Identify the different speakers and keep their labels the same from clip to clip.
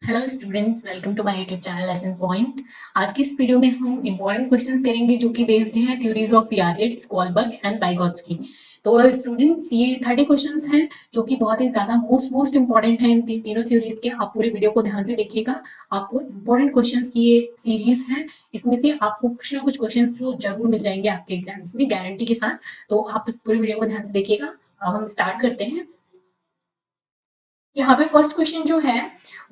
Speaker 1: Hello students, welcome to my YouTube channel lesson point. आज की इस वीडियो में हम इंपॉर्टेंट क्वेश्चंस करेंगे जो कि बेस्ड हैं theories of Piaget, Kohlberg and Vygotsky. तो स्टूडेंट्स, ये 30 क्वेश्चंस हैं जो कि बहुत ही ज्यादा मोस्ट इंपॉर्टेंट हैं इन तीनों थ्योरीज के। आप पूरे वीडियो को ध्यान से देखिएगा। आपको इंपॉर्टेंट क्वेश्चंस की ये सीरीज है। इसमें से आपको कुछ ना कुछ क्वेश्चंस तो जरूर मिल जाएंगे आपके एग्जाम्स में, गारंटी के साथ। तो आप इस पूरे वीडियो को ध्यान से देखिएगा। अब हम स्टार्ट करते हैं। यहाँ पे फर्स्ट क्वेश्चन जो है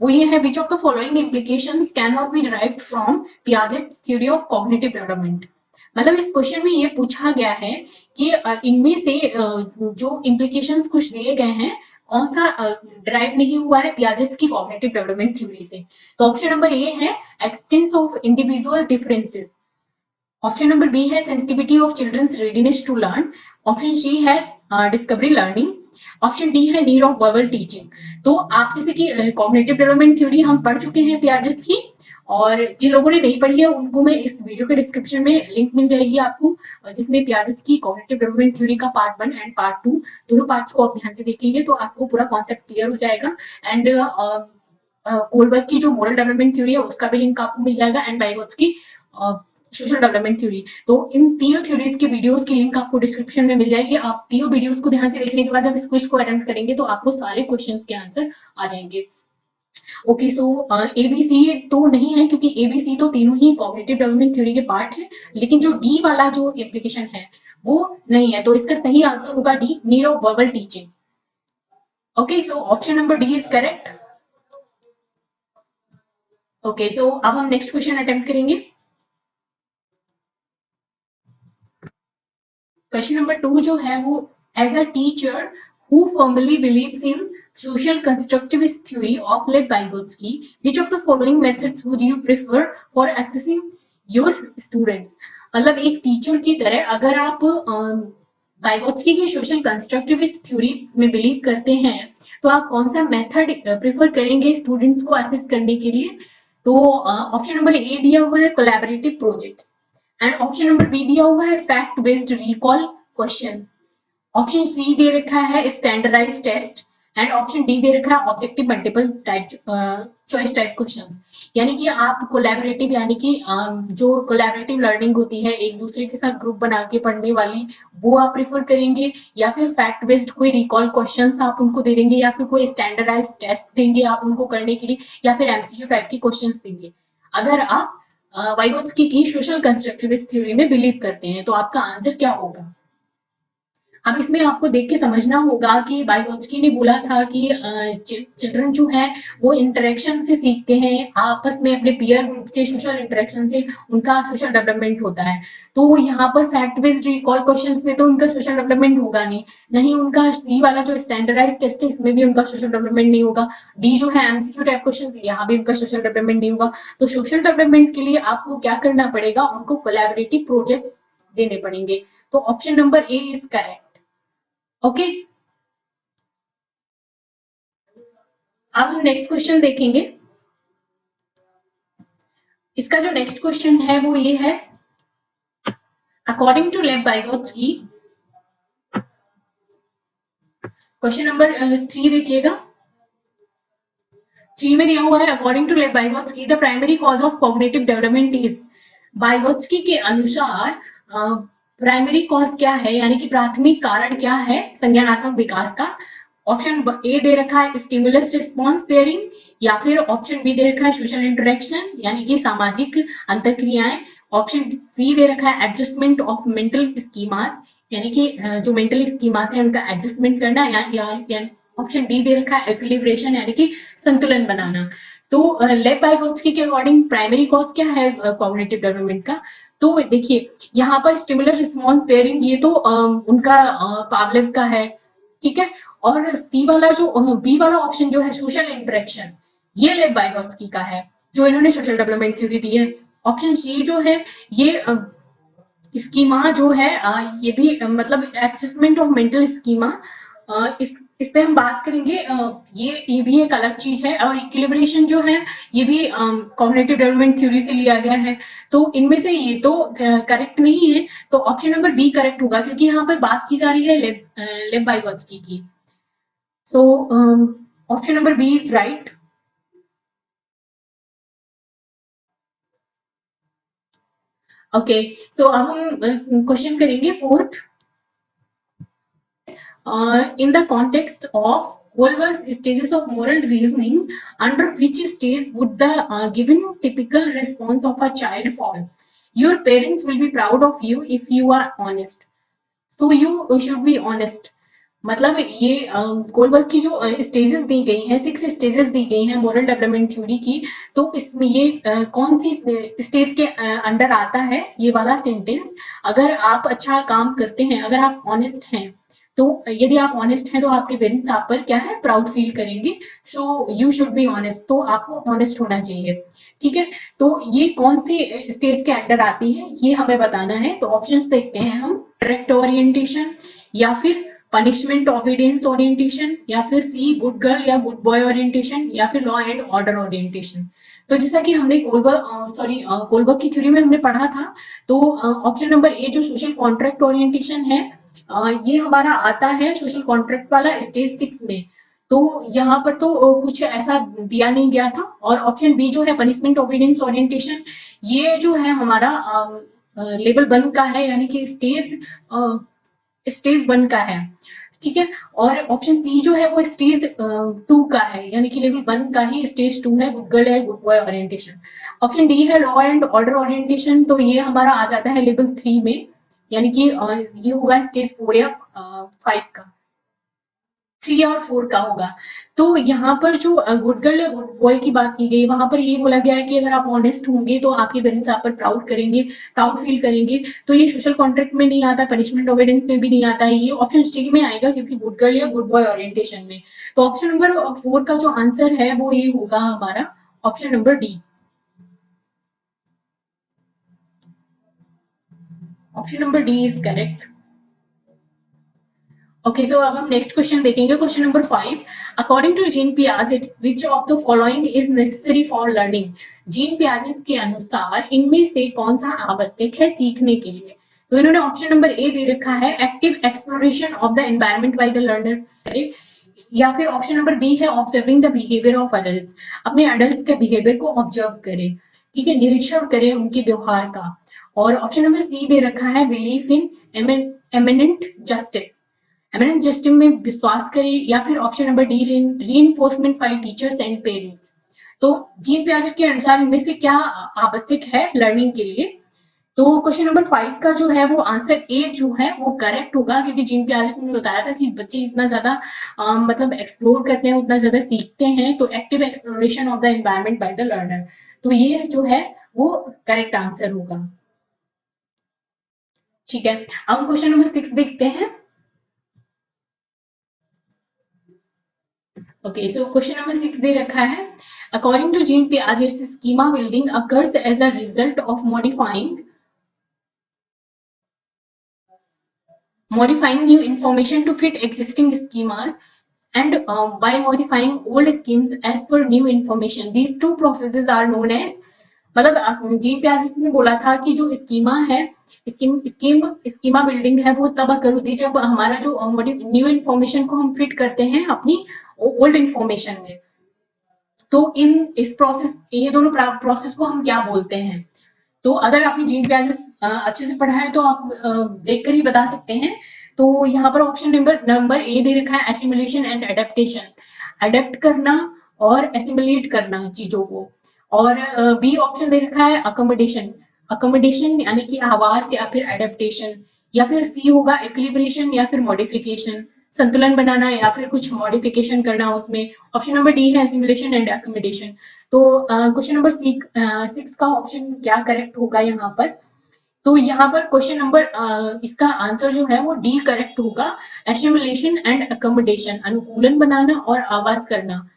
Speaker 1: वो ये है, विच of the following implications can not B derived from Piaget theory of cognitive development. मतलब इस क्वेश्चन में ये पूछा गया है कि इनमें से जो इम्प्लीकेशंस कुछ दिए गए हैं, कौन सा डिराइव नहीं हुआ है पियाजेट की कॉग्निटिव डेवलपमेंट थ्योरी से। तो ऑप्शन नंबर ए है extent of individual differences. Option number B है sensitivity of children's readiness to learn. Option C है डिस्कवरी लर्निंग। ऑप्शन डी है नीड ऑफ वर्बल टीचिंग। तो आप जैसे कि कॉग्निटिव डेवलपमेंट थ्योरी हम पढ़ चुके हैं पियाजेट की, और जिन लोगों ने नहीं पढ़ी है उनको मैं इस वीडियो के डिस्क्रिप्शन में लिंक मिल जाएगी आपको, जिसमें पियाजेट की कॉग्निटिव डेवलपमेंट थ्योरी का पार्ट 1 एंड पार्ट 2 दोनों पार्ट्स को आप ध्यान से देखेंगे तो आपको पूरा कॉन्सेप्ट क्लियर हो जाएगा। एंड कोलबर्ग की जो मोरल डेवलपमेंट थ्योरी है उसका भी लिंक आपको मिल जाएगा, एंड बाइगोट्स की सोशल डेवलपमेंट थ्योरी। तो इन तीनों थ्योरीज की वीडियोस की लिंक आपको डिस्क्रिप्शन में मिल जाएगी। आप तीनों वीडियोस को ध्यान से देखने के बाद जब इस क्विज को अटेम्प्ट करेंगे तो आपको सारे क्वेश्चंस के आंसर आ जाएंगे। ओके, सो एबीसी तो नहीं है क्योंकि एबीसी तो तीनों ही कॉग्निटिव डेवलपमेंट थ्योरी के पार्ट है, लेकिन जो डी वाला जो एप्लीकेशन है वो नहीं है। तो इसका सही आंसर होगा D, need of verbal teaching. Okay, so option number D is correct. Okay, so अब हम नेक्स्ट क्वेश्चन अटेम्प्ट करेंगे। क्वेश्चन नंबर 2 जो है वो, as a teacher who firmly believes in social constructivist theory of Lev Vygotsky, which of the following methods would you prefer for assessing your students। मतलब एक teacher की तरह अगर आप वाइगोत्स्की की सोशल कंस्ट्रक्टिविस्ट थ्योरी में बिलीव करते हैं तो आप कौन सा मेथड प्रेफर करेंगे स्टूडेंट्स को असेस करने के लिए। तो ऑप्शन नंबर ए दिया हुआ है collaborative project, and option number B दिया हुआ है fact based recall question. Option C दे रखा है standardize test, and option D दे रखा है objective multiple type choice type questions. यानी कि आप कोलैबोरेटिव, यानी कि जो कोलैबोरेटिव लर्निंग होती है एक दूसरे के साथ ग्रुप बना के पढ़ने वाली, वो आप प्रेफर करेंगे, या फिर फैक्ट बेस्ड कोई रिकॉल क्वेश्चंस आप उनको दे देंगे, या फिर कोई स्टैंडर्डाइज टेस्ट देंगे आप उनको करने के लिए, या फिर एमसीक्यू टाइप की क्वेश्चंस देंगे। अगर आप वाइगोत्स्की की सोशल कंस्ट्रक्टिविस्ट थ्योरी में बिलीव करते हैं तो आपका आंसर क्या होगा। अब इसमें आपको देख के समझना होगा कि वाइगोत्स्की ने बोला था कि चिल्ड्रन जो है वो इंटरेक्शन से सीखते हैं, आपस में अपने पीयर ग्रुप से, सोशल इंटरेक्शन से उनका सोशल डेवलपमेंट होता है। तो यहाँ पर फैक्ट बेस्ड रिकॉल क्वेश्चंस में तो उनका सोशल डेवलपमेंट होगा नहीं, नहीं उनका सी वाला जो स्टैंडर्डाइज टेस्ट है इसमें भी उनका सोशल डेवलपमेंट नहीं होगा, डी जो है एमसीक्यू टाइप क्वेश्चन यहाँ भी उनका सोशल डेवलपमेंट नहीं होगा। तो सोशल डेवलपमेंट के लिए आपको क्या करना पड़ेगा, उनको कोलैबोरेटिव प्रोजेक्ट्स देने पड़ेंगे। तो option number A is correct. Okay, अब हम नेक्स्ट क्वेश्चन देखेंगे। इसका जो नेक्स्ट क्वेश्चन है वो ये है, according to Lev Vygotsky, question number 3 देखिएगा। 3 में दिया हुआ है, according to Lev Vygotsky the primary cause of cognitive development is. Vygotsky के अनुसार प्राइमरी कॉज क्या है, यानी कि प्राथमिक कारण क्या है संज्ञानात्मक विकास का। ऑप्शन ए दे रखा है स्टिमुलस रिस्पॉन्स पेयरिंग, या फिर ऑप्शन बी दे रखा है सोशल इंटरेक्शन यानी कि सामाजिक अंतरक्रियाएं। ऑप्शन सी दे रखा है एडजस्टमेंट ऑफ मेंटल स्कीमास, यानी कि जो मेंटल स्कीमास है उनका एडजस्टमेंट करना, या ऑप्शन डी दे रखा है इक्विलिब्रेशन यानी कि संतुलन बनाना। तो लेव वाइगोत्स्की के अकॉर्डिंग प्राइमरी कॉज क्या है कॉग्निटिव डेवलपमेंट का। तो देखिए यहाँ पर स्टिमुलस रिस्पॉन्स पेयरिंग ये तो उनका पावलेव का है, ठीक है। और सी वाला जो बी वाला ऑप्शन जो है सोशल इंटरेक्शन, ये लेव वाइगोत्स्की का है जो इन्होंने सोशल डेवलपमेंट थ्योरी दी है। ऑप्शन सी जो है ये स्कीमा जो है ये भी मतलब एसेसमेंट ऑफ मेंटल स्कीमा, इस पे हम बात करेंगे। ये भी एक अलग चीज है, और इक्विलिब्रेशन जो है ये भी कॉग्निटिव डेवलपमेंट थ्योरी से लिया गया है। तो इनमें से ये तो करेक्ट नहीं है, तो ऑप्शन नंबर बी करेक्ट होगा क्योंकि यहाँ पर बात की जा रही है लेव वाइगोत्स्की की। So option number B is right. Okay, so अब हम क्वेश्चन करेंगे fourth. In the context of Kohlberg's stages of moral reasoning, under which stage would the given typical response of a child fall? Your parents will be proud of you if you are honest. So you should be honest. मतलब ये Kohlberg की जो stages दी गई हैं, 6 stages दी गई हैं moral development theory की, तो इसमें ये कौन सी स्टेज के अंडर आता है ये वाला सेंटेंस? अगर आप अच्छा काम करते हैं, अगर आप ऑनेस्ट हैं, तो यदि आप ऑनेस्ट हैं तो आपके पेरेंट्स आप पर क्या है, प्राउड फील करेंगे. So you should be honest, तो आपको ऑनेस्ट होना चाहिए. ठीक है, तो ये कौन सी स्टेज के अंडर आती है ये हमें बताना है. तो ऑप्शंस देखते हैं हम. डायरेक्ट ओरिएंटेशन, या फिर पनिशमेंट ऑबिडियंस ओरिएंटेशन, या फिर सी गुड गर्ल या गुड बॉय ओरिएंटेशन, या फिर लॉ एंड ऑर्डर ओरिएंटेशन. तो जैसा कि हमने कोलबर्ग की थ्योरी में हमने पढ़ा था, तो ऑप्शन नंबर ए जो सोशल कॉन्ट्रैक्ट ओरिएंटेशन है, ये हमारा आता है सोशल कॉन्ट्रैक्ट वाला स्टेज 6 में. तो यहाँ पर तो कुछ ऐसा दिया नहीं गया था. और ऑप्शन बी जो है पनिशमेंट ओबिडियंस ओरिएंटेशन, ये जो है हमारा लेवल 1 का है, यानी कि स्टेज 1 का है. ठीक है, और ऑप्शन सी जो है वो स्टेज 2 का है, यानी कि लेवल 1 का ही स्टेज 2 है, गुड गर्ल है good boy orientation. Option D है लॉ एंड ऑर्डर ओरिएंटेशन, तो ये हमारा आ जाता है लेवल 3 में, यानी कि ये होगा स्टेज 4 या 5 का, 3 और 4 का होगा. तो यहाँ पर जो गुड गर्ल या गुड बॉय की बात की गई, वहां पर ये बोला गया है कि अगर आप ऑनेस्ट होंगे तो आपके पेरेंट्स आप पर प्राउड करेंगे, प्राउड फील करेंगे. तो ये सोशल कॉन्ट्रैक्ट में नहीं आता, पनिशमेंट ओबिडियंस में भी नहीं आता है, ये ऑप्शन सी में आएगा, क्योंकि गुड गर्ल या गुड बॉय ओरिएंटेशन में. तो ऑप्शन नंबर 4 का जो आंसर है वो ये होगा हमारा option number D. Option number D is correct. Okay, so अब हम नेक्स्ट क्वेश्चन देखेंगे. Question number 5. According to Jean Piaget, which of the following is necessary for learning? Jean Piaget के अनुसार इनमें से कौन सा आवश्यक है सीखने के लिए? तो इन्होंने ऑप्शन नंबर ए दे रखा है, active exploration of the environment by the learner, या फिर ऑप्शन नंबर बी है observing the behaviour of adult, अपने अडल्ट के बिहेवियर को ऑब्जर्व करें. ठीक है, निरीक्षण करें उनके व्यवहार का. और ऑप्शन नंबर सी दे रखा है, belief in eminent justice, eminent justice में विश्वास करें, या फिर option number D reinforcement bye teachers and parents. तो जीन पियाजेट के अनुसार इनमें से क्या आवश्यक है लर्निंग के लिए? तो क्वेश्चन नंबर 5 का जो है वो आंसर ए जो है वो करेक्ट होगा, क्योंकि जीन पियाजेट ने बताया था कि बच्चे जितना ज्यादा मतलब एक्सप्लोर करते हैं उतना ज्यादा सीखते हैं. तो active exploration of the environment by the learner, तो ये जो है वो करेक्ट आंसर होगा. ठीक है, अब हम क्वेश्चन नंबर 6 देखते हैं. ओके, सो क्वेश्चन नंबर 6 दे रखा है, according to Jean Piaget schema building occurs as a result of modifying new information to fit existing schemas, and by modifying old schemes as per new information. These two processes are known as, मतलब gene Piaget ने बोला था कि जो schema है, schema building है, वो तब अकर होती है जब हमारा जो न्यू इन्फॉर्मेशन को हम फिट करते हैं अपनी ओल्ड इन्फॉर्मेशन में. तो इस प्रोसेस, ये दोनों प्रोसेस को हम क्या बोलते हैं? तो अगर आपने जीन पियाजेट अच्छे से पढ़ा है तो आप देखकर ही बता सकते हैं. तो यहाँ पर ऑप्शन नंबर ए दे रखा है, एसिमुलेशन एंड एडेप्टेशन, अडेप्ट करना और एसिमुलेट करना चीजों को. और बी ऑप्शन दे रखा है अकोमोडेशन, अकोमोडेशन यानी कि आवास या फिर एडेप्टेशन, या फिर सी होगा इक्विलिब्रेशन या फिर मॉडिफिकेशन, संतुलन बनाना या फिर कुछ मॉडिफिकेशन करना उसमें. ऑप्शन नंबर डी है एसिमुलेशन एंड अकोमोडेशन. तो क्वेश्चन नंबर 6 का ऑप्शन क्या करेक्ट होगा यहाँ पर? तो यहाँ पर क्वेश्चन नंबर इसका आंसर जो है वो डी करेक्ट होगा, एसिमुलेशन एंड अकोमोडेशन, अनुकूलन बनाना और आवास करना.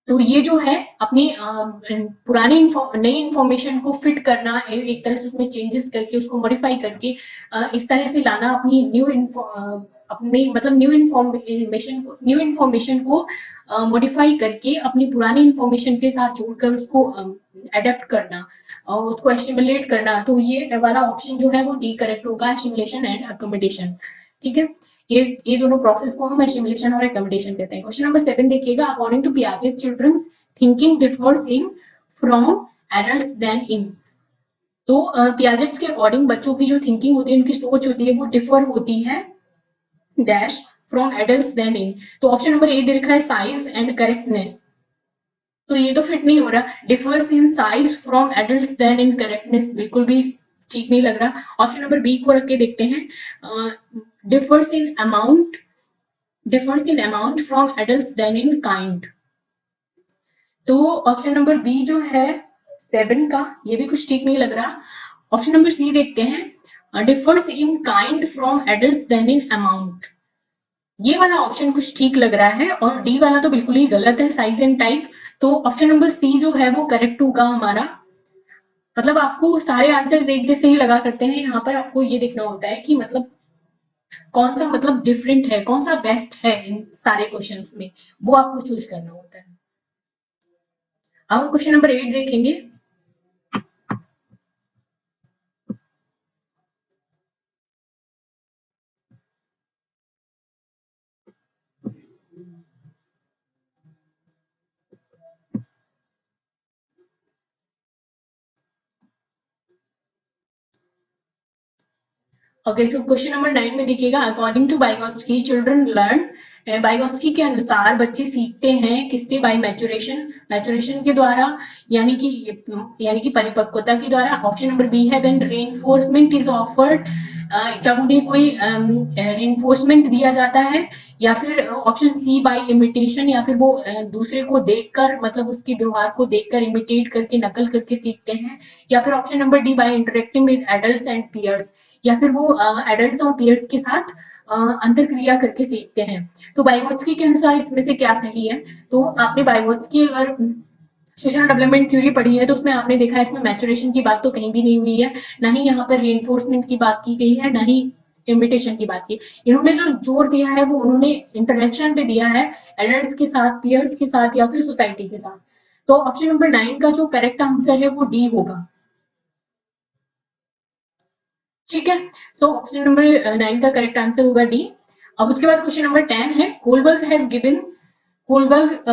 Speaker 1: तो ये जो है अपनी पुरानी नई इंफॉर्मेशन को फिट करना, एक तरह से उसमें चेंजेस करके उसको मॉडिफाई करके इस तरह से लाना अपनी अपनी मतलब न्यू इन्फॉर्मेशन को मॉडिफाई करके अपनी पुरानी इंफॉर्मेशन के साथ जोड़कर उसको एडेप्ट करना और उसको एसिमुलेट करना. तो ये वाला ऑप्शन जो है वो डी करेक्ट होगा, एसिमुलेशन एंड अकोमोडेशन. ठीक है, ये दोनों प्रोसेस को हम एसिमुलेशन और अकोमोडेशन कहते हैं. क्वेश्चन नंबर 7 देखिएगा, अकॉर्डिंग टू पियाजे children's thinking differs in from adults than in. तो पियाजेट्स के अकॉर्डिंग बच्चों की जो थिंकिंग होती है, उनकी सोच होती है, वो डिफर होती है dash from adults than in. तो ऑप्शन नंबर ए दे रखा है साइज एंड करेक्टनेस, तो ये तो फिट नहीं हो रहा। Differs in size from adults than in correctness, बिल्कुल भी ठीक नहीं लग रहा। ऑप्शन नंबर बी को रख के देखते हैं, differs in amount, differs in amount from adults than in kind. तो ऑप्शन नंबर बी जो है 7 का, ये भी कुछ ठीक नहीं लग रहा। ऑप्शन नंबर सी देखते हैं, differs in kind from adults than in amount. ये वाला ऑप्शन कुछ ठीक लग रहा है, और डी वाला तो बिल्कुल ही गलत है, साइज एंड टाइप। तो ऑप्शन नंबर सी जो है वो करेक्ट होगा हमारा। मतलब आपको सारे आंसर एक जैसे ही लगा करते हैं, यहाँ पर आपको ये देखना होता है कि मतलब कौन सा मतलब डिफरेंट है, कौन सा बेस्ट है इन सारे क्वेश्चंस में, वो आपको चूज करना होता है। अब हम क्वेश्चन नंबर 8 देखेंगे। ओके, सो क्वेश्चन नंबर 9 में देखिएगा, अकॉर्डिंग टू बाइगॉट्स्की चिल्ड्रन लर्न, बाइगॉट्स्की के अनुसार बच्चे सीखते हैं किससे, बाय मैचुरेशन, मैचुरेशन के द्वारा, यानी कि परिपक्वता के द्वारा। ऑप्शन नंबर बी है व्हेन रेनफोर्समेंट इज ऑफर्ड, जब उन्हें कोई रेनफोर्समेंट दिया जाता है। या फिर ऑप्शन सी बाय इमिटेशन, या फिर वो दूसरे को देखकर, मतलब उसके व्यवहार को देखकर इमिटेट करके, नकल करके सीखते हैं। या फिर option number D by interacting with adults and peers, या फिर वो एडल्ट्स और पीयर्स के साथ अंतर क्रिया करके सीखते हैं। तो बाइगोत्स्की के अनुसार इसमें से क्या सही है? तो आपने बाइगोत्स्की अगर सोशल डेवलपमेंट थ्योरी पढ़ी है, तो उसमें आपने देखा है इसमें मैचुरेशन की बात तो कहीं भी नहीं हुई है, ना ही यहाँ पर रीइंफोर्समेंट की बात की गई है, ना ही इमिटेशन की बात की। इन्होंने जो जोर दिया है वो उन्होंने इंटरेक्शन पे दिया है, एडल्ट्स के साथ, पीयर्स के साथ, या फिर सोसाइटी के साथ। तो ऑप्शन नंबर 9 का जो करेक्ट आंसर है वो डी होगा। ठीक है, सो ऑप्शन नंबर 9 का करेक्ट आंसर होगा डी। अब उसके बाद क्वेश्चन नंबर 10 है, कोलबर्ग हैज गिवन, कोलबर्ग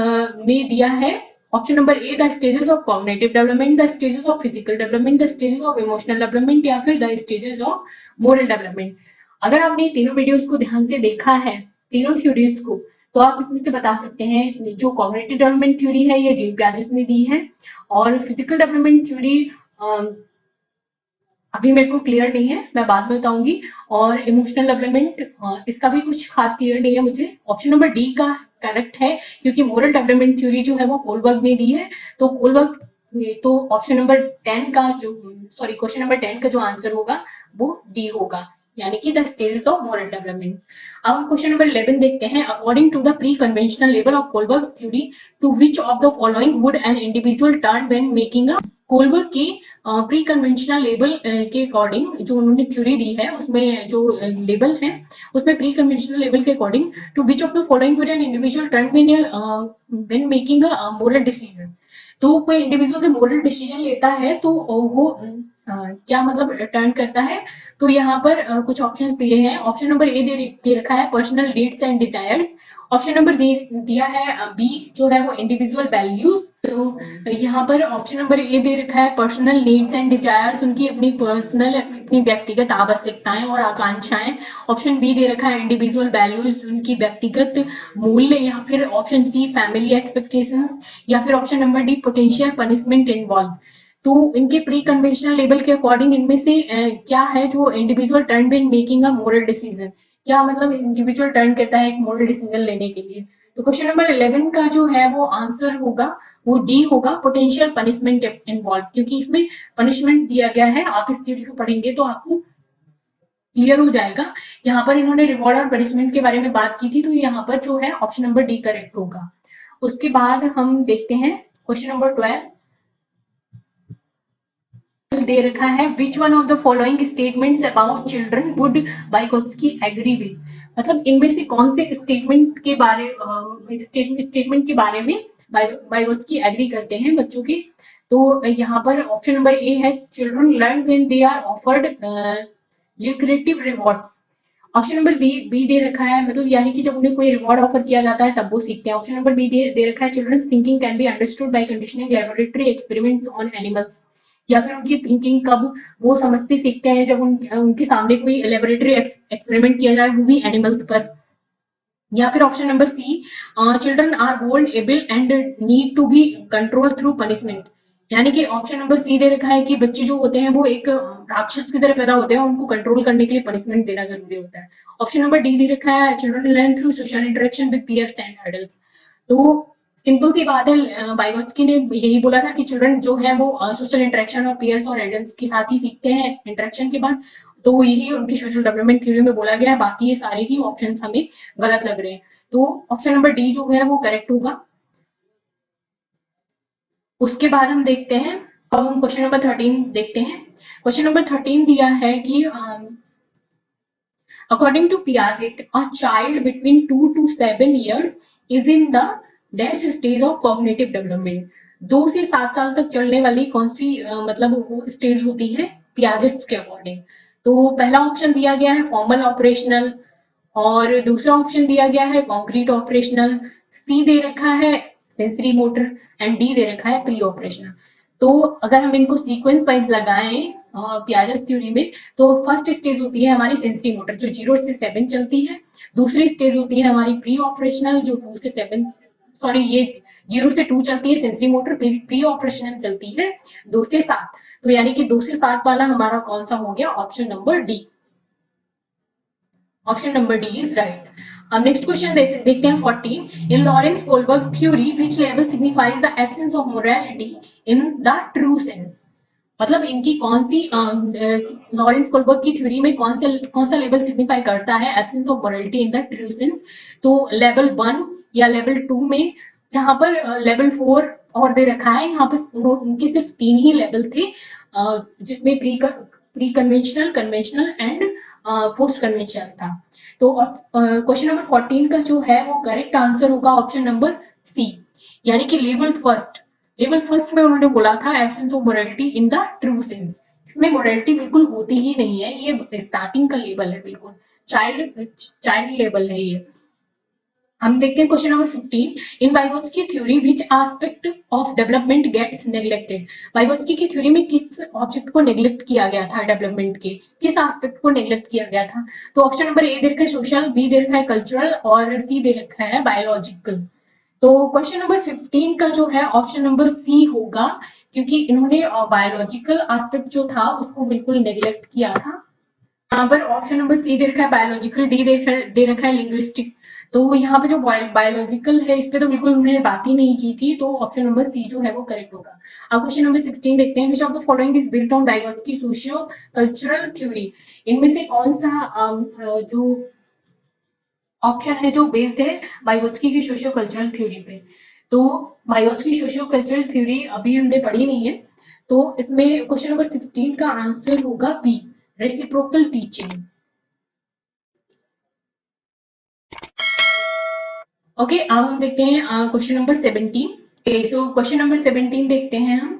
Speaker 1: ने दिया है option number A the stages of cognitive development, the stages of physical development, the stages of emotional development, या फिर the stages of moral development. अगर आपने तीनों वीडियोस को ध्यान से देखा है, तीनों थ्योरीज को, तो आप इसमें से बता सकते हैं जो कॉग्निटिव डेवलपमेंट थ्योरी है ये जीन पियाजेस ने दी है, और फिजिकल डेवलपमेंट थ्योरी अभी मेरे को क्लियर नहीं है, मैं बाद में बताऊंगी। और इमोशनल डेवलपमेंट इसका भी कुछ खास क्लियर नहीं है मुझे। ऑप्शन नंबर डी का करेक्ट है, क्योंकि मोरल डेवलपमेंट थ्योरी जो है वो कोलबर्ग ने दी है। तो कोलबर्ग, तो ऑप्शन नंबर 10 का जो, सॉरी, क्वेश्चन नंबर 10 का जो आंसर होगा वो डी होगा, यानी कि the stages of moral development. अब हम क्वेश्चन नंबर 11 देखते हैं, according to the pre conventional level of Kohlberg theory, to which of the following would an individual turn when making a, Kohlberg की प्री कन्वेंशनल लेबल के according जो उन्होंने theory दी है, उसमें जो लेबल है, उसमें प्री कन्वेंशनल लेवल के according, to which of the following would an individual turn when making a moral decision. तो कोई इंडिविजुअल जब मोरल डिसीजन लेता है तो वो क्या मतलब टर्न करता है? तो यहाँ पर कुछ ऑप्शंस दिए हैं। ऑप्शन नंबर ए दे रखा है personal needs and desires. Option number दिया है बी जो है वो इंडिविजुअल वैल्यूज। तो यहाँ पर ऑप्शन नंबर ए दे रखा है पर्सनल नीड्स एंड डिजायर्स, उनकी अपनी पर्सनल, अपनी व्यक्तिगत आवश्यकताएं और आकांक्षाएं। ऑप्शन बी दे रखा है इंडिविजुअल वैल्यूज, उनकी व्यक्तिगत मूल्य। या फिर ऑप्शन सी फैमिली एक्सपेक्टेशंस। या फिर option number D potential punishment involve. तो इनके प्री कन्वेंशनल लेवल के अकॉर्डिंग इनमें से क्या है जो individual turn in making a moral decision, क्या मतलब इंडिविजुअल टर्न करता है एक मोरल डिसीजन लेने के लिए? तो क्वेश्चन नंबर 11 का जो है वो आंसर होगा वो डी होगा, पोटेंशियल पनिशमेंट इन्वॉल्व, क्योंकि इसमें पनिशमेंट दिया गया है। आप इस थ्योरी को पढ़ेंगे तो आपको क्लियर हो जाएगा। यहाँ पर इन्होंने रिवॉर्ड और पनिशमेंट के बारे में बात की थी, तो यहाँ पर जो है ऑप्शन नंबर डी करेक्ट होगा। उसके बाद हम देखते हैं क्वेश्चन नंबर 12 दे रखा है, which one of the following statements about children would Vygotsky agree with. मतलब इनमें से कौन से स्टेटमेंट के बारे, स्टेटमेंट के बारे में बाइकोत्स्की एग्री करते हैं बच्चों के? तो यहाँ पर ऑप्शन नंबर ए है children learn when they are offered lucrative rewards. Option number B दे रखा है, मतलब यानी कि जब उन्हें कोई रिवॉर्ड ऑफर किया जाता है तब वो सीखते हैं। ऑप्शन नंबर बी दे रखा है children's thinking can be understood by conditioning laboratory experiments on animals. या फिर उनकी थिंकिंग कब वो समझते सीखते हैं जब उनके सामने कोई लेबोरेटरी एक्सपेरिमेंट किया जाए, वो भी एनिमल्स पर। या फिर option number C, children are born able and need to be control through punishment. यानी कि ऑप्शन नंबर सी दे रखा है कि बच्चे जो होते हैं वो एक राक्षस की तरह पैदा होते हैं, उनको कंट्रोल करने के लिए पनिशमेंट देना जरूरी होता है। ऑप्शन नंबर डी दे रखा है, children learn through social interaction with peers and adults. तो सिंपल सी बात है, बाइगोत्स्की ने यही बोला था कि चिल्ड्रन जो है वो सोशल इंटरेक्शन और पीयर्स और एडल्ट्स के साथ ही सीखते हैं इंटरेक्शन के बाद। तो यही उनकी सोशल डेवलपमेंट थ्योरी में बोला गया है। बाकी ये सारे ही ऑप्शन हमें गलत लग रहे हैं। तो ऑप्शन नंबर डी जो है वो करेक्ट होगा। उसके बाद हम देखते हैं, अब हम क्वेश्चन नंबर 13 देखते हैं। क्वेश्चन नंबर 13 दिया है कि according to Piaget a child between 2 to 7 years is in the dash stage of cognitive development. 2 से 7 साल तक चलने वाली कौन सी मतलब स्टेज होती है पियाजेट्स के अकॉर्डिंग। तो पहला ऑप्शन दिया गया है फॉर्मल ऑपरेशनल, और दूसरा ऑप्शन दिया गया है कॉन्क्रीट ऑपरेशनल, सी दे रखा है सेंसरी मोटर, एंड डी दे रखा है प्री ऑपरेशनल। तो अगर हम इनको सीक्वेंस वाइज लगाएं पियाजेस थ्योरी में, तो फर्स्ट स्टेज होती है हमारी सेंसरी मोटर जो 0 से 7 चलती है। दूसरी स्टेज होती है हमारी प्री ऑपरेशनल जो 2 से 7, सॉरी ये 0 से 2 चलती है सेंसरी मोटर, प्री ऑपरेशनल चलती है 2 से 7। तो यानी कि 2 से 7 वाला हमारा कौन सा हो गया, option number D. Option number D is right. अब नेक्स्ट क्वेश्चन देखते हैं 14। In Lawrence Kohlberg theory which level signifies the absence of morality in the true sense. मतलब इनकी कौन सी लॉरेंस कोलबर्ग की थ्योरी में कौन सा लेवल सिग्निफाई करता है absence of morality in the true sense. तो लेवल 1 या लेवल 2 में, जहां पर लेवल 4 और दे रखा है, यहाँ पर उनके सिर्फ 3 ही लेवल थे, जिसमें pre conventional, conventional and post conventional था। तो क्वेश्चन नंबर 14 का जो है वो करेक्ट आंसर होगा ऑप्शन नंबर सी, यानी कि लेवल फर्स्ट में उन्होंने बोला था absence of morality in the true sense. इसमें मोरालिटी बिल्कुल होती ही नहीं है, ये स्टार्टिंग का लेवल है, बिल्कुल चाइल्ड चाइल्ड लेवल है ये। हम देखते हैं question number 15। In Vygotsky theory which aspect of development gets neglected. Vygotsky की थ्योरी में किस ऑब्जेक्ट को नेग्लेक्ट किया गया था, डेवलपमेंट के किस एस्पेक्ट को नेग्लेक्ट किया गया था। तो ऑप्शन नंबर ए दे रखा है सोशल, बी दे रखा है कल्चरल, और सी दे रखा है बायोलॉजिकल। तो क्वेश्चन नंबर 15 का जो है ऑप्शन नंबर सी होगा, क्योंकि इन्होंने बायोलॉजिकल एस्पेक्ट जो था उसको बिल्कुल नेग्लेक्ट किया था। यहाँ पर ऑप्शन नंबर सी दे रखा है बायोलॉजिकल, डी दे रखा है लिंग्विस्टिक। तो यहाँ पे जो बायोलॉजिकल है इस पे तो बिल्कुल उन्होंने बात ही नहीं की थी, तो ऑप्शन नंबर सी जो है वो करेक्ट होगा। अब क्वेश्चन नंबर 16 देखते हैं। विच of the following is based on Vygotsky socio cultural theory. इनमें से कौन सा जो ऑप्शन है जो बेस्ड है वाइगोत्स्की की सोशियो कल्चरल थ्योरी पे। तो वाइगोत्स्की सोशियो कल्चरल थ्योरी अभी हमने पढ़ी नहीं है, तो इसमें क्वेश्चन नंबर 16 का आंसर होगा बी, रेसिप्रोकल टीचिंग। ओके, अब हम देखते हैं क्वेश्चन नंबर 17। सो क्वेश्चन नंबर 17 देखते हैं हम।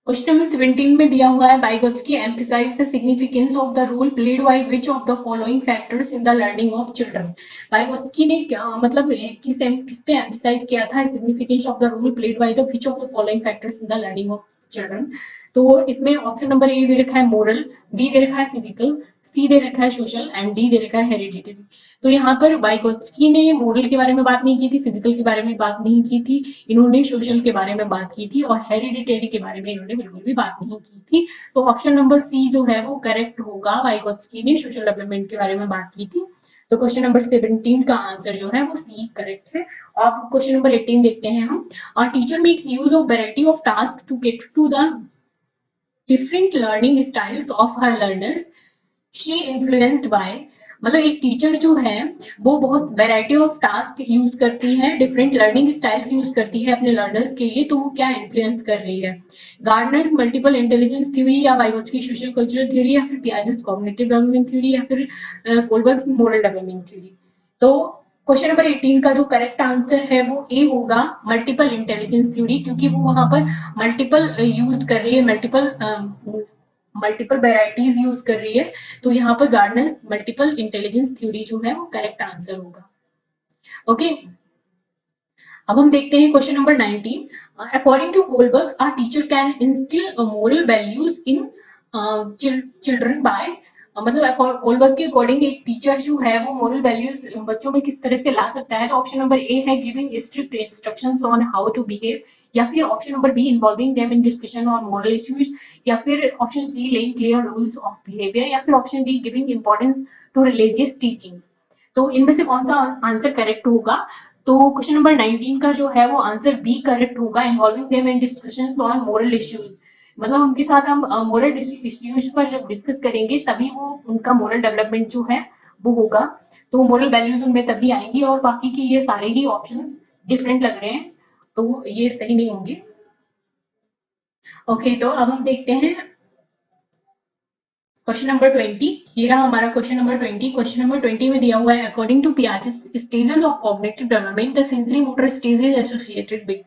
Speaker 1: क्वेश्चन नंबर 17 में दिया हुआ है Vygotsky emphasize the significance of the role played by which of the following factors in the learning of children। Vygotsky ने क्या मतलब किस पे emphasize किया था significance of the role played by the which of the following factors in the learning of children। तो इसमें option number ए दे रखा है मोरल, बी दे रखा है फिजिकल, सी दे रखा है सोशल, एंड डी दे रखा है हेरिडिटरी। तो यहाँ पर वाइगोत्स्की ने मोरल के बारे में बात नहीं की थी, फिजिकल के बारे में बात नहीं की थी, इन्होंने सोशल के बारे में बात की थी, और हेरिडिटरी के बारे में इन्होंने बिल्कुल भी बात नहीं की थी। तो ऑप्शन नंबर सी जो है वो करेक्ट होगा, वाइगोत्स्की ने सोशल डेवलपमेंट के बारे में बात की थी। तो क्वेश्चन नंबर 17 का आंसर जो है वो सी करेक्ट है। अब क्वेश्चन नंबर 18 देखते हैं हम। Teacher makes use of variety of task to get to the different learning styles of her learners she influenced by. मतलब एक टीचर जो है वो बहुत वैरायटी ऑफ टास्क यूज करती है, डिफरेंट लर्निंग स्टाइल्स यूज करती है अपने लर्नर्स के लिए, तो वो क्या इन्फ्लुएंस कर रही है, गार्डनर्स मल्टीपल इंटेलिजेंस थ्योरी, या वाइगोत्स्की सोशियो कल्चरल थ्योरी, या फिर पियाजेस कॉग्निटिव डेवलपमेंट थ्योरी, या फिर कोलबर्ग्स मोरल डेवलपमेंट थ्योरी। तो क्वेश्चन नंबर 18 का जो करेक्ट आंसर है वो ए होगा, मल्टीपल इंटेलिजेंस थ्योरी, क्योंकि वो वहां पर मल्टीपल यूज कर रही है, मल्टीपल वेराइटीज यूज कर रही है। तो यहाँ पर गार्डनर्स मल्टीपल इंटेलिजेंस थ्योरी जो है वो करेक्ट आंसर होगा। ओके, अब हम देखते हैं question number 19। According to Goldberg, a teacher can instill moral values in children by मतलब गोलबर्ग के अकॉर्डिंग एक टीचर जो है वो मोरल वैल्यूज बच्चों में किस तरह से ला सकता है। तो ऑप्शन नंबर ए है giving strict instructions on how to behave, या फिर option number B involving them in discussion on moral issues, या फिर option C laying clear rules of behaviour, या फिर option D giving importance to religious teachings. तो इनमें से कौन सा आंसर करेक्ट होगा? तो क्वेश्चन नंबर 19 का जो है वो आंसर बी करेक्ट होगा, involving them in discussion on moral issues. मतलब उनके साथ हम मोरल इश्यूज पर जब डिस्कस करेंगे तभी वो उनका मोरल डेवलपमेंट जो है वो होगा। तो मोरल वैल्यूज उनमें तभी आएंगी, और बाकी के ये सारे ही ऑप्शंस डिफरेंट लग रहे हैं, तो ये सही नहीं होंगे। ओके, तो अब हम देखते हैं क्वेश्चन नंबर 20। ये रहा हमारा क्वेश्चन नंबर 20। क्वेश्चन नंबर 20 में दिया हुआ है according to Piaget stages of cognitive development the sensory motor stage is associated with.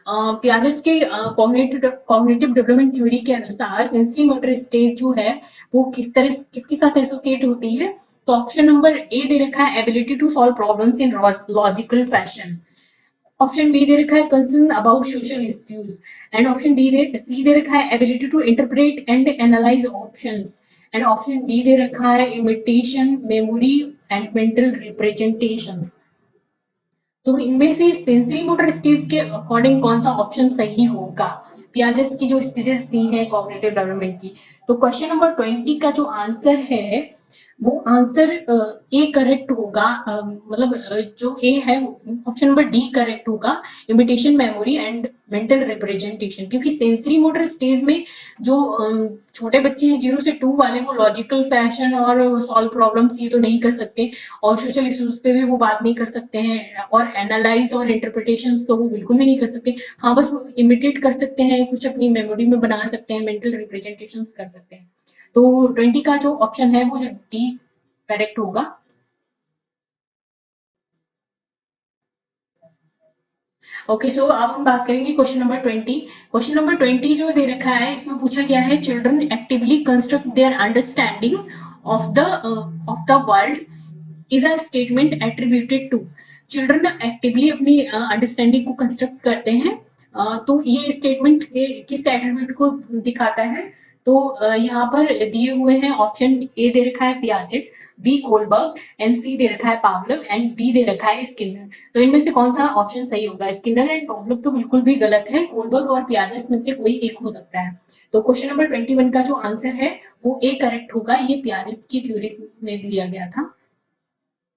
Speaker 1: Piaget के कॉग्निटिव डेवलपमेंट थ्योरी के अनुसार सेंसरी मोटर स्टेज जो है वो किसके साथ एसोसिएट होती है? तो ऑप्शन नंबर ए दे रखा है ability to solve problems in logical fashion, option B दे रखा है concern about social issues, and option C दे रखा है ability to interpret and analyse options, and option D दे रखा है imitation memory and mental representations. तो इनमें से सेंसरी मोटर स्टेज के अकॉर्डिंग कौन सा ऑप्शन सही होगा? पियाजेस की जो स्टेजेस दी है कॉग्निटिव डेवलपमेंट की। तो क्वेश्चन नंबर 20 का जो आंसर है वो आंसर ए करेक्ट होगा, मतलब जो ए है ऑप्शन नंबर डी करेक्ट होगा, imitation memory and mental representation. क्योंकि सेंसरी मोटर स्टेज में जो छोटे बच्चे हैं 0 से 2 वाले, वो लॉजिकल फैशन और सॉल्व प्रॉब्लम्स ये तो नहीं कर सकते, और सोशल इश्यूज पे भी वो बात नहीं कर सकते हैं, और एनालाइज और इंटरप्रिटेशन तो वो बिल्कुल भी नहीं कर सकते। हाँ, बस वो इमिटेट कर सकते हैं, कुछ अपनी मेमोरी में बना सकते हैं, मेंटल रिप्रेजेंटेशन कर सकते हैं। तो 20 का जो ऑप्शन है वो जो डी करेक्ट होगा। ओके, सो अब हम बात करेंगे क्वेश्चन नंबर 20। क्वेश्चन नंबर 20 जो दे रखा है इसमें पूछा गया है children actively construct their understanding of the world is a statement attributed to. Children actively अपनी अंडरस्टैंडिंग को कंस्ट्रक्ट करते हैं, तो ये स्टेटमेंट किस एट्रीब्यूट को दिखाता है? तो यहाँ पर दिए हुए हैं ऑप्शन ए दे रखा है पियाजेट, बी कोलबर्ग, एंड सी दे रखा है पावलोव, एंड डी दे रखा है स्किनर। तो इनमें से कौन सा ऑप्शन सही होगा? स्किनर एंड पावलोव तो बिल्कुल भी गलत है, कोलबर्ग और पियाजेट में से कोई एक हो सकता है। तो क्वेश्चन नंबर 21 का जो आंसर है वो ए करेक्ट होगा, ये पियाजेट की थ्योरी में दिया गया था।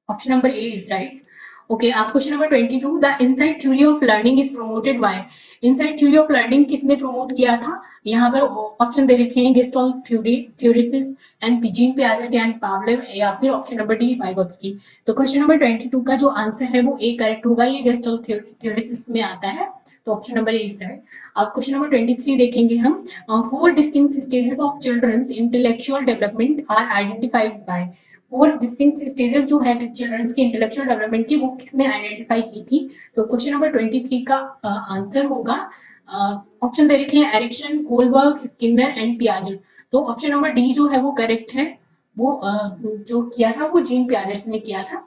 Speaker 1: Option number A is right. Okay, आप question number 22, the insight theory of learning is promoted by. Insight theory of learning किसने प्रमोट किया था? यहाँ पर ऑप्शन दे रखे हैं Gestalt theorists and Jean Piaget and Pavlov, या फिर ऑप्शन नंबर डी वाइगोत्स्की। तो क्वेश्चन नंबर 22 का जो आंसर है वो ए करेक्ट होगा, ये गेस्टॉल थ्योरिसिस में आता है, तो option number A is right. अब क्वेश्चन नंबर 23 देखेंगे हम। 4 distinct stages of children's intellectual development are identified by. 4 distinct stages जो है चिल्ड्रंस की इंटेलेक्चुअल डेवलपमेंट की, वो किसने आइडेंटिफाई की थी? तो क्वेश्चन नंबर 23 का आंसर होगा, ऑप्शन दे रखे हैं Erikson, Kohlberg, Skinner and Piaget. तो ऑप्शन नंबर डी जो है वो करेक्ट है, वो जो किया था वो जीन पियाजेट ने किया था।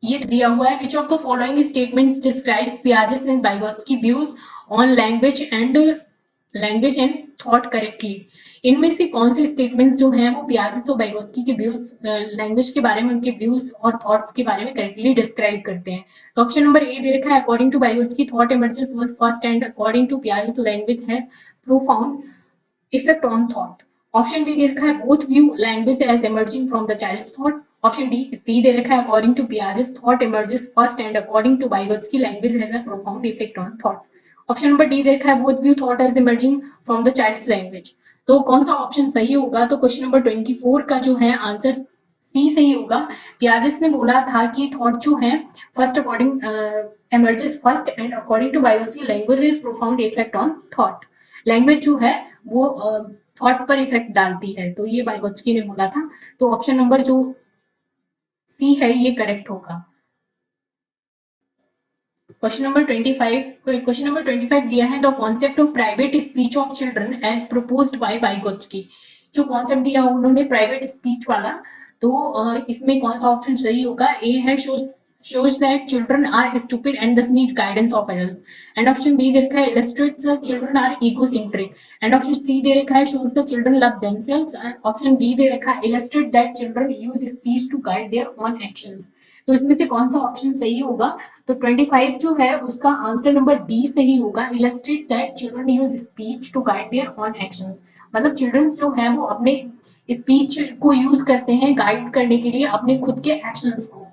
Speaker 1: ये दिया हुआ है विच of the following statements describes Piaget and Vygotsky views on language and thought correctly. इनमें से कौन से स्टेटमेंट्स जो हैं वो पियाजेट और वाइगोत्स्की के व्यूज लैंग्वेज के बारे में, उनके व्यूज और थॉट्स के बारे में करेक्टली डिस्क्राइब करते हैं? तो ऑप्शन नंबर ए दे रखा है according to Vygotsky thought emerges was first, and according to Piaget language has profound effect on thought. Option B दे रखा है both view language as emerging from the child's thought. Option D C दे रखा है according to Piaget thought emerges first, and according to Vygotsky language has a profound effect on thought. Option number D दे रखा है both view thought as emerging from the child's language. तो कौन सा option सही होगा? तो क्वेश्चन नंबर 24 का जो है आंसर सी सही होगा। पियाजेट ने बोला था कि थॉट जो है first according emerges first, and according to Vygotsky language is profound effect on thought. Language जो है वो थॉट्स पर इफेक्ट डालती है, तो ये वाइगोत्स्की ने बोला था। तो ऑप्शन नंबर जो सी है ये करेक्ट होगा। क्वेश्चन नंबर 25 दिया है the concept of private speech of children as proposed by Vygotsky. जो कॉन्सेप्ट दिया उन्होंने प्राइवेट स्पीच वाला, तो इसमें कौन सा ऑप्शन सही होगा? ए है shows shows that children are stupid and thus need guidance of adults. And option B दे रखा है illustrates that children are egocentric. And option C दे रखा है shows that children love themselves. And option D दे रखा है illustrate that children use speech to guide their own actions. तो इसमें से कौन सा ऑप्शन सही होगा? तो 25 जो है उसका आंसर नंबर डी सही होगा, illustrate that children use speech to guide their own actions. मतलब चिल्ड्रंस जो है वो अपने स्पीच को यूज करते हैं गाइड करने के लिए अपने खुद के एक्शंस को।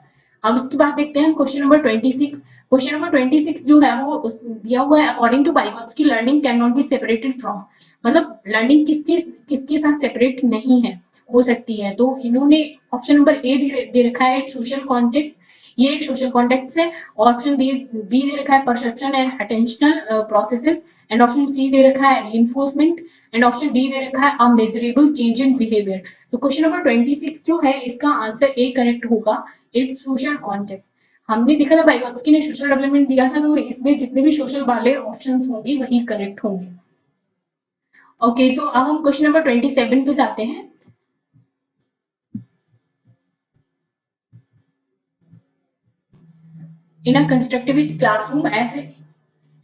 Speaker 1: अब उसके बाद देखते हैं क्वेश्चन नंबर 26। क्वेश्चन नंबर 26 जो है वो दिया हुआ है according to Vygotsky learning can not be separated from, मतलब लर्निंग किसके किसके साथ सेपरेट नहीं है हो सकती है। तो इन्होंने ऑप्शन नंबर ए दे रखा है सोशल कॉन्टेक्ट, ये एक सोशल कॉन्टेक्ट है। ऑप्शन बी दे रखा है perception and attentional processes. And option C दे रखा है रीइंफोर्समेंट। एंड ऑप्शन डी दे रखा है a measurable change in behaviour. तो क्वेश्चन नंबर 26 जो है इसका आंसर ए करेक्ट होगा, इट्स सोशल कॉन्टेक्ट। हमने देखा था बाइगोत्स्की ने सोशल डेवलपमेंट दिया था, तो इसमें जितने भी सोशल वाले ऑप्शंस होंगे वही करेक्ट होंगे। ओके, सो अब हम क्वेश्चन नंबर 27 पे जाते हैं। In a constructivist classroom as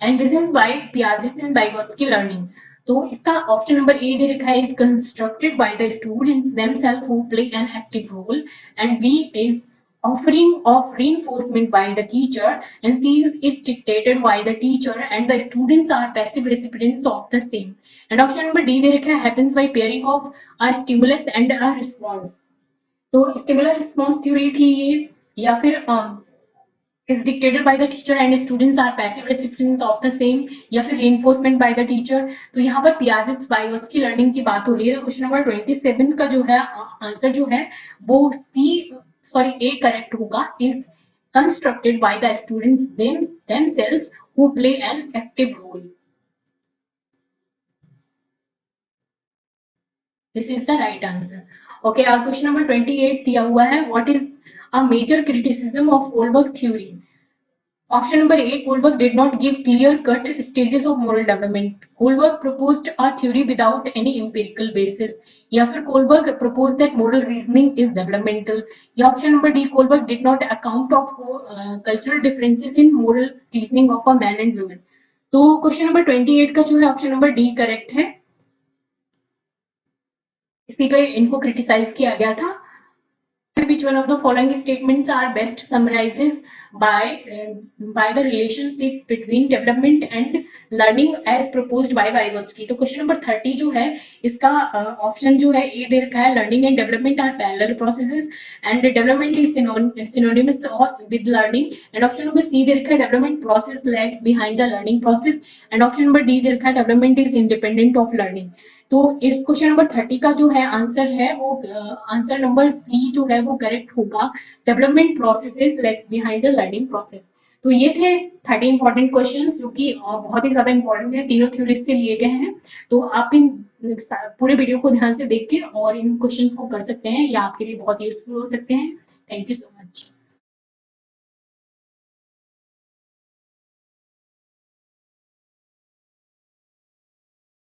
Speaker 1: envisioned by Piaget and Vygotsky learning. तो इसका ऑप्शन नंबर ए दे रखा है is constructed by the students themselves who play an active role, and B is offering of reinforcement by the teacher, and C is it dictated by the teacher and the students are passive recipients of the same. And option number D दे रखा है happens by pairing of a stimulus and a response. तो stimulus response theory थी ये, या फिर is dictated by the teacher and students are passive recipients of the same, या फिर reinforcement by the teacher। तो यहाँ पर पियाजेट बाइगोत्स्की लर्निंग की बात हो रही है। क्वेश्चन नंबर 27 का जो है आंसर जो है वो सी सॉरी ए करेक्ट होगा, is constructed by the students themselves who play an active role. This is the right answer. Okay, our question number 28 दिया हुआ है, what is a major criticism of Kohlberg theory? Option number A, Kohlberg did not give clear-cut stages of moral development. Kohlberg proposed a theory without any empirical basis. या फिर Kohlberg proposed that moral reasoning is developmental. या option number D, Kohlberg did not account of cultural differences in moral reasoning of a man and woman. तो question number 28 का जो है option number D correct है। इसी पे इनको criticise किया गया था। Which one of the following statements are best summarizes by the relationship between development and learning as proposed by Vygotsky? तो क्वेश्चन नंबर 30 जो है इसका ऑप्शन जो है ए दे रखा है learning and development are parallel processes and development is synonymous with learning. And option number C दे रखा है development process lags behind the learning process. And option number D दे रखा है development is independent of learning. तो इस question number 30 का जो है आंसर है वो आंसर नंबर सी जो है वो करेक्ट होगा, development processes lags behind the learning process. तो ये थे 30 इंपॉर्टेंट क्वेश्चंस जो कि बहुत ही ज्यादा इंपॉर्टेंट है, तीनों थ्योरीज से लिए गए हैं। तो आप इन पूरे वीडियो को ध्यान से देख के और इन क्वेश्चंस को कर सकते हैं, या आपके लिए बहुत यूजफुल हो सकते हैं। Thank you so much.